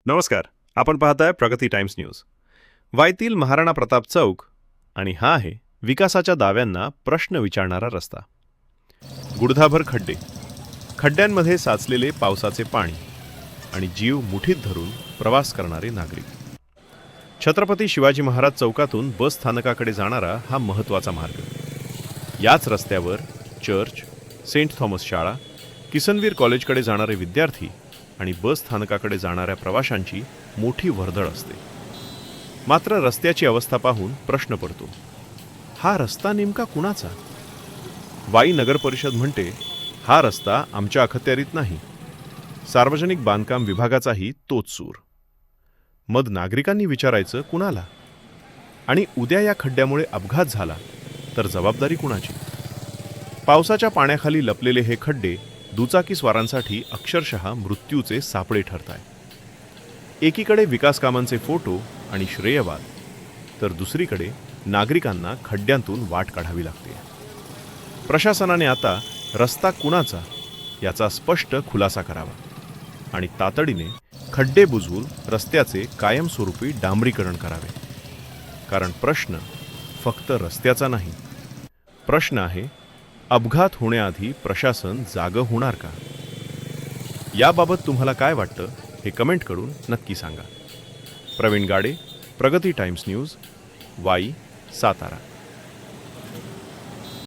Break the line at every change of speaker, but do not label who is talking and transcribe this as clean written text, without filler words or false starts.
नमस्कार. आपण पाहताय प्रगती टाइम्स न्यूज. वाईतील महाराणा प्रताप चौक आणि हा आहे विकासाच्या दाव्यांना प्रश्न विचारणारा रस्ता. गुडघाभर खड्डे, खड्ड्यांमध्ये साचलेले पावसाचे पाणी आणि जीव मुठीत धरून प्रवास करणारे नागरिक. छत्रपती शिवाजी महाराज चौकातून बस स्थानकाकडे जाणारा हा महत्त्वाचा मार्ग. याच रस्त्यावर चर्च, सेंट थॉमस शाळा, किसनवीर कॉलेजकडे जाणारे विद्यार्थी आणि बस स्थानकाकडे जाणाऱ्या प्रवाशांची मोठी वर्दळ असते. मात्र रस्त्याची अवस्था पाहून प्रश्न पडतो, हा रस्ता नेमका कुणाचा? वाई नगर परिषद म्हणते, हा रस्ता आमच्या अखत्यारीत नाही, सार्वजनिक बांधकाम विभागाचाही तोच सूर. मग नागरिकांनी विचारायचं कुणाला? आणि उद्या या खड्ड्यामुळे अपघात झाला तर जबाबदारी कुणाची? पावसाच्या पाण्याखाली लपलेले हे खड्डे दुचाकीस्वारांसाठी अक्षरशः मृत्यूचे सापळे ठरताय. एकीकडे विकास कामांचे फोटो आणि श्रेयवाद, तर दुसरीकडे नागरिकांना खड्ड्यांतून वाट काढावी लागते. प्रशासनाने आता रस्ता कुणाचा याचा स्पष्ट खुलासा करावा आणि तातडीने खड्डे बुजवून रस्त्याचे कायमस्वरूपी डांबरीकरण करावे. कारण प्रश्न फक्त रस्त्याचा नाही, प्रश्न आहे अपघात होण्याआधी प्रशासन जागं होणार का? याबाबत तुम्हाला काय वाटतं हे कमेंट करून नक्की सांगा. प्रवीण गाडे, प्रगती टाइम्स न्यूज, वाई, सातारा.